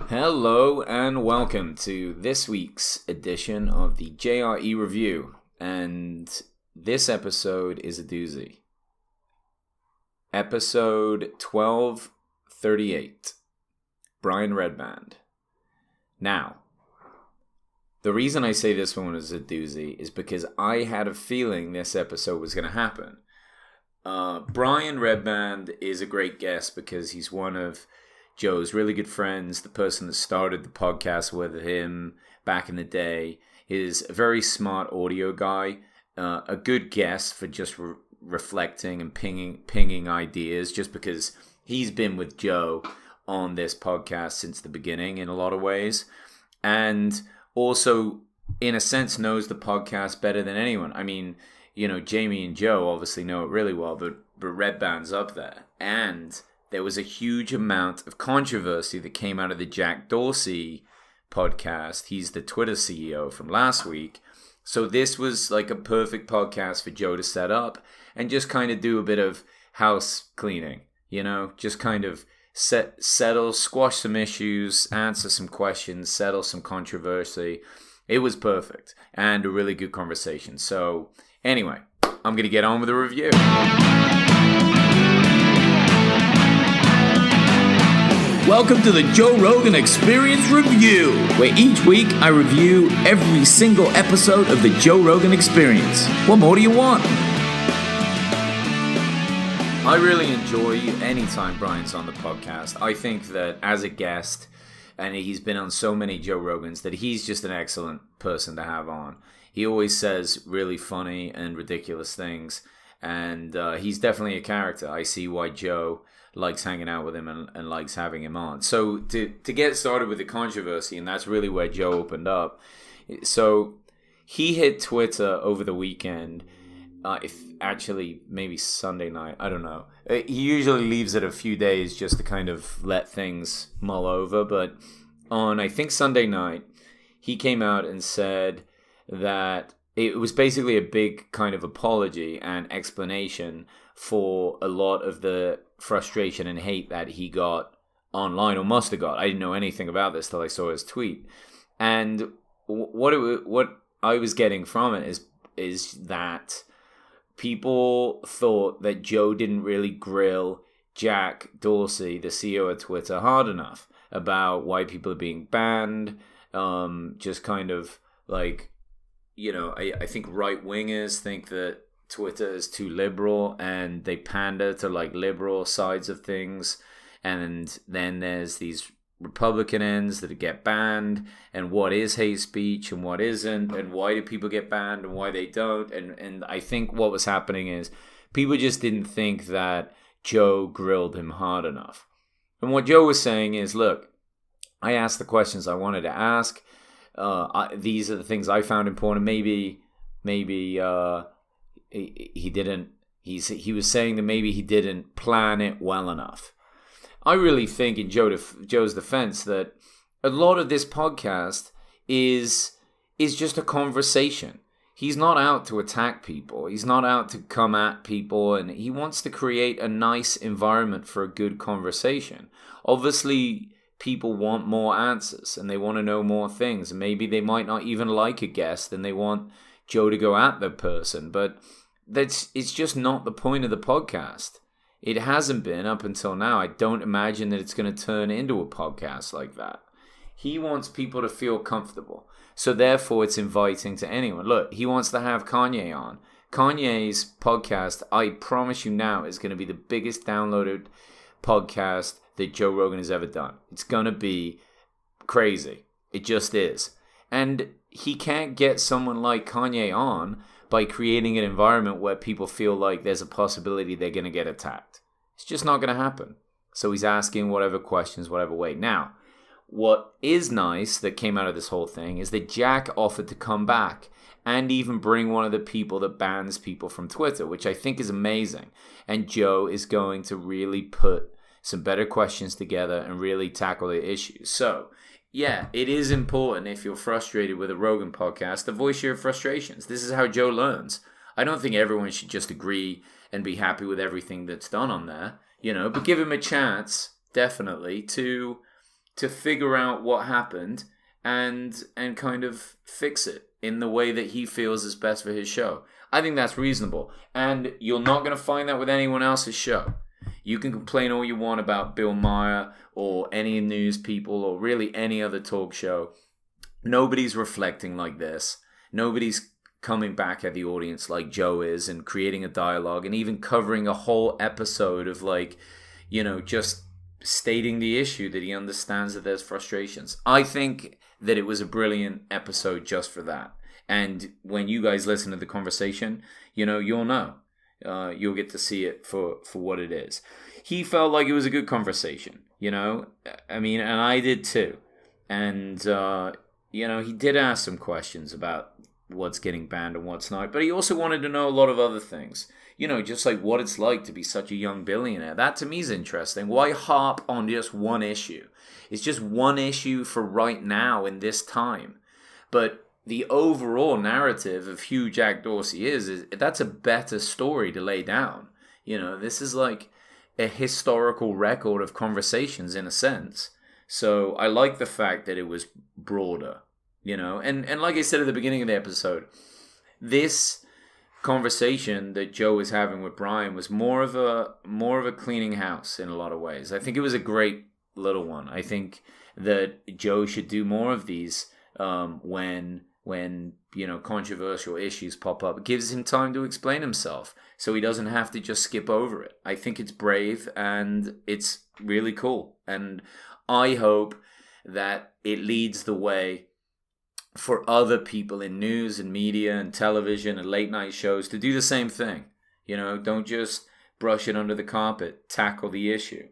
Hello and welcome to this week's edition of the JRE Review, and this episode is a doozy. Episode 1238, Brian Redban. Now, the reason I say this one is a doozy is because I had a feeling this episode was going to happen. Brian Redban is a great guest because he's one of Joe's really good friends, the person that started the podcast with him back in the day. Is a very smart audio guy, a good guest for just reflecting and pinging ideas, just because he's been with Joe on this podcast since the beginning in a lot of ways, and also in a sense knows the podcast better than anyone. I mean, you know, Jamie and Joe obviously know it really well, but Redban's up there. And there was a huge amount of controversy that came out of the Jack Dorsey podcast. He's the Twitter CEO from last week. So this was like a perfect podcast for Joe to set up and just kind of do a bit of house cleaning, you know, just kind of settle, squash some issues, answer some questions, settle some controversy. It was perfect and a really good conversation. So anyway, I'm going to get on with the review. Welcome to the Joe Rogan Experience Review, where each week I review every single episode of the Joe Rogan Experience. What more do you want? I really enjoy anytime Brian's on the podcast. I think that as a guest, and he's been on so many Joe Rogans, that he's just an excellent person to have on. He always says really funny and ridiculous things, and he's definitely a character. I see why Joe likes hanging out with him and likes having him on. So to get started with the controversy, and that's really where Joe opened up. So he hit Twitter over the weekend, maybe Sunday night, I don't know. He usually leaves it a few days just to kind of let things mull over, but on, I think, Sunday night, he came out and said that it was basically a big kind of apology and explanation for a lot of the frustration and hate that he got online, or must have got. I didn't know anything about this till I saw his tweet. And what I was getting from it is that people thought that Joe didn't really grill Jack Dorsey, the CEO of Twitter, hard enough about why people are being banned. Just kind of like, you know, I think right-wingers think that Twitter is too liberal and they pander to like liberal sides of things. And then there's these Republican ends that get banned, and what is hate speech and what isn't, and why do people get banned and why they don't. And I think what was happening is people just didn't think that Joe grilled him hard enough. And what Joe was saying is, look, I asked the questions I wanted to ask. These are the things I found important. Maybe he didn't. He was saying that maybe he didn't plan it well enough. I really think, in Joe's defense, that a lot of this podcast is just a conversation. He's not out to attack people. He's not out to come at people, and he wants to create a nice environment for a good conversation. Obviously, people want more answers and they want to know more things. And maybe they might not even like a guest and they want Joe to go at the person. But it's just not the point of the podcast. It hasn't been up until now. I don't imagine that it's going to turn into a podcast like that. He wants people to feel comfortable. So therefore, it's inviting to anyone. Look, he wants to have Kanye on. Kanye's podcast, I promise you now, is going to be the biggest downloaded podcast that Joe Rogan has ever done. It's going to be crazy. It just is. And he can't get someone like Kanye on by creating an environment where people feel like there's a possibility they're going to get attacked. It's just not going to happen. So he's asking whatever questions, whatever way. Now, what is nice that came out of this whole thing is that Jack offered to come back and even bring one of the people that bans people from Twitter, which I think is amazing. And Joe is going to really put some better questions together and really tackle the issues. So, yeah, it is important, if you're frustrated with a Rogan podcast, to voice your frustrations. This is how Joe learns. I don't think everyone should just agree and be happy with everything that's done on there, you know, but give him a chance, definitely, to to figure out what happened and kind of fix it in the way that he feels is best for his show. I think that's reasonable. And you're not going to find that with anyone else's show. You can complain all you want about Bill Maher or any news people or really any other talk show. Nobody's reflecting like this. Nobody's coming back at the audience like Joe is and creating a dialogue and even covering a whole episode of just stating the issue that he understands that there's frustrations. I think that it was a brilliant episode just for that. And when you guys listen to the conversation, you'll know. You'll get to see it for what it is. He felt like it was a good conversation, I mean, and I did too. And, he did ask some questions about what's getting banned and what's not. But he also wanted to know a lot of other things. Just like what it's like to be such a young billionaire. That to me is interesting. Why harp on just one issue? It's just one issue for right now in this time. But the overall narrative of who Jack Dorsey is that's a better story to lay down. This is like a historical record of conversations in a sense. So I like the fact that it was broader, and like I said at the beginning of the episode, this conversation that Joe was having with Brian was more of a cleaning house in a lot of ways. I think it was a great little one. I think that Joe should do more of these when controversial issues pop up. It gives him time to explain himself so he doesn't have to just skip over it. I think it's brave and it's really cool. And I hope that it leads the way for other people in news and media and television and late night shows to do the same thing. Don't just brush it under the carpet. Tackle the issue.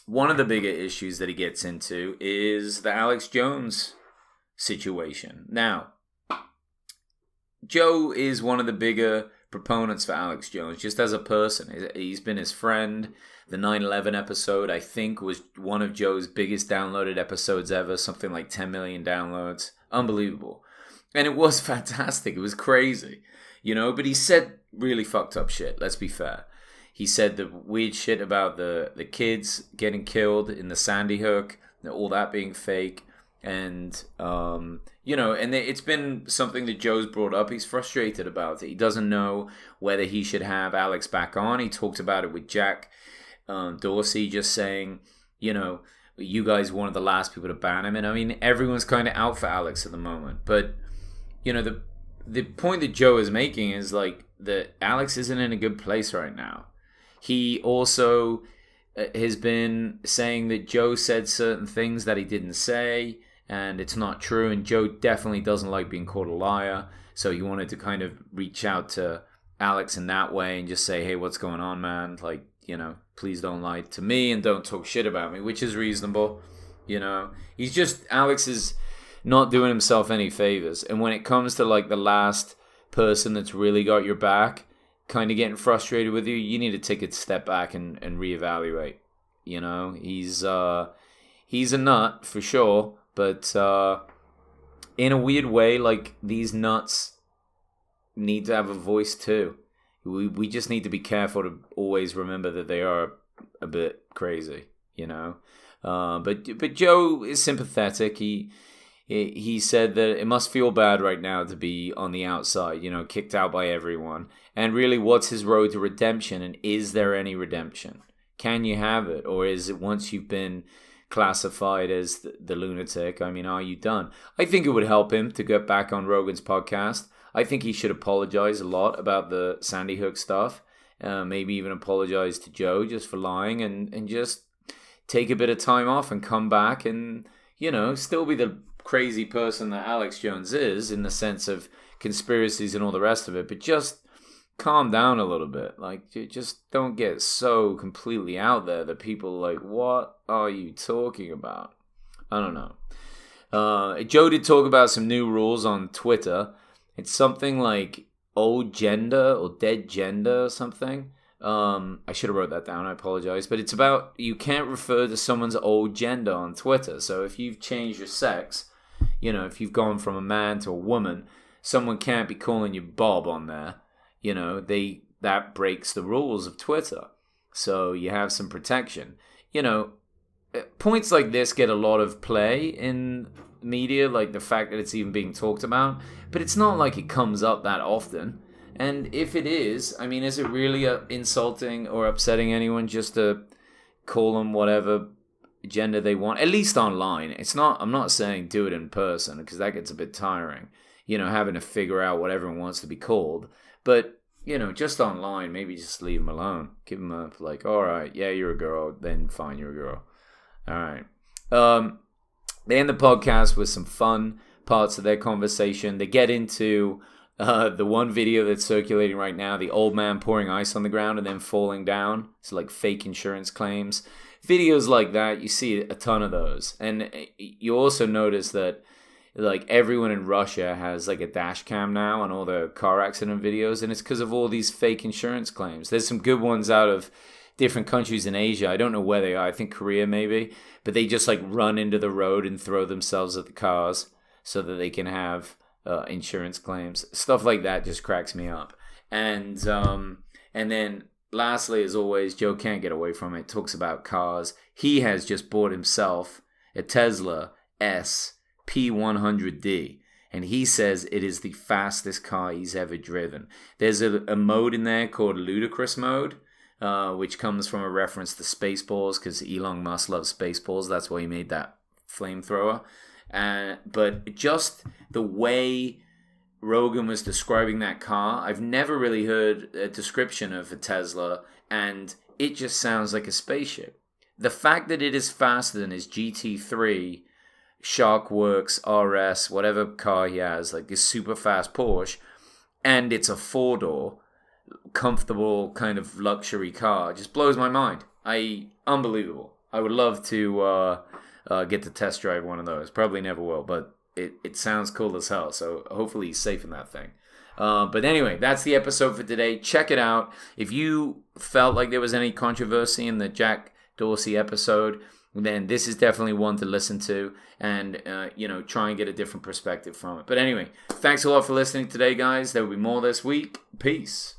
One of the bigger issues that he gets into is the Alex Jones situation. Now, Joe is one of the bigger proponents for Alex Jones, just as a person. He's been his friend. The 9/11 episode, I think, was one of Joe's biggest downloaded episodes ever, something like 10 million downloads. Unbelievable. And it was fantastic. It was crazy, but he said really fucked up shit, let's be fair. He said the weird shit about the kids getting killed in the Sandy Hook, all that being fake. And, and it's been something that Joe's brought up. He's frustrated about it. He doesn't know whether he should have Alex back on. He talked about it with Jack Dorsey, just saying, you guys were one of the last people to ban him. And I mean, everyone's kind of out for Alex at the moment. But, the point that Joe is making is like that Alex isn't in a good place right now. He also has been saying that Joe said certain things that he didn't say, and it's not true. And Joe definitely doesn't like being called a liar. So he wanted to kind of reach out to Alex in that way and just say, hey, what's going on, man? Like, please don't lie to me and don't talk shit about me, which is reasonable. Alex is not doing himself any favors. And when it comes to like the last person that's really got your back, kind of getting frustrated with you, you need to take a step back and reevaluate. He's a nut for sure, but in a weird way, like these nuts need to have a voice too. We just need to be careful to always remember that they are a bit crazy, But Joe is sympathetic. He said that it must feel bad right now to be on the outside, kicked out by everyone. And really, what's his road to redemption? And is there any redemption? Can you have it? Or is it once you've been classified as the lunatic, are you done? I think it would help him to get back on Rogan's podcast. I think he should apologize a lot about the Sandy Hook stuff. Maybe even apologize to Joe just for lying and just take a bit of time off and come back and, still be the crazy person that Alex Jones is in the sense of conspiracies and all the rest of it, but just calm down a little bit. Like, just don't get so completely out there that people are like, what are you talking about? I don't know. Joe did talk about some new rules on Twitter. It's something like old gender or dead gender or something. I should have wrote that down. I apologize. But it's about you can't refer to someone's old gender on Twitter. So if you've changed your sex, if you've gone from a man to a woman, someone can't be calling you Bob on there. That breaks the rules of Twitter. So you have some protection. points like this get a lot of play in media, like the fact that it's even being talked about, but it's not like it comes up that often. And if it is, I mean, is it really insulting or upsetting anyone just to call them whatever gender they want? At least online. It's not. I'm not saying do it in person, because that gets a bit tiring, having to figure out what everyone wants to be called. But just online, maybe just leave them alone. Give them a all right, yeah, you're a girl, then fine, you're a girl. All right. They end the podcast with some fun parts of their conversation. They get into the one video that's circulating right now, the old man pouring ice on the ground and then falling down. It's like fake insurance claims. Videos like that, you see a ton of those. And you also notice that everyone in Russia has a dash cam now on all the car accident videos, and it's because of all these fake insurance claims. There's some good ones out of different countries in Asia. I don't know where they are. I think Korea maybe. But they just run into the road and throw themselves at the cars so that they can have insurance claims. Stuff like that just cracks me up. And then lastly, as always, Joe can't get away from it. Talks about cars. He has just bought himself a Tesla S P100D. And he says it is the fastest car he's ever driven. There's a mode in there called ludicrous mode, which comes from a reference to Spaceballs, because Elon Musk loves Spaceballs. That's why he made that flamethrower. But just the way Rogan was describing that car, I've never really heard a description of a Tesla, and it just sounds like a spaceship. The fact that it is faster than his GT3, Sharkworks, RS, whatever car he has, this super fast Porsche, and it's a 4-door, comfortable kind of luxury car, just blows my mind. Unbelievable. I would love to get to test drive one of those. Probably never will, but it sounds cool as hell. So hopefully he's safe in that thing. But anyway, that's the episode for today. Check it out. If you felt like there was any controversy in the Jack Dorsey episode, then this is definitely one to listen to and, try and get a different perspective from it. But anyway, thanks a lot for listening today, guys. There will be more this week. Peace.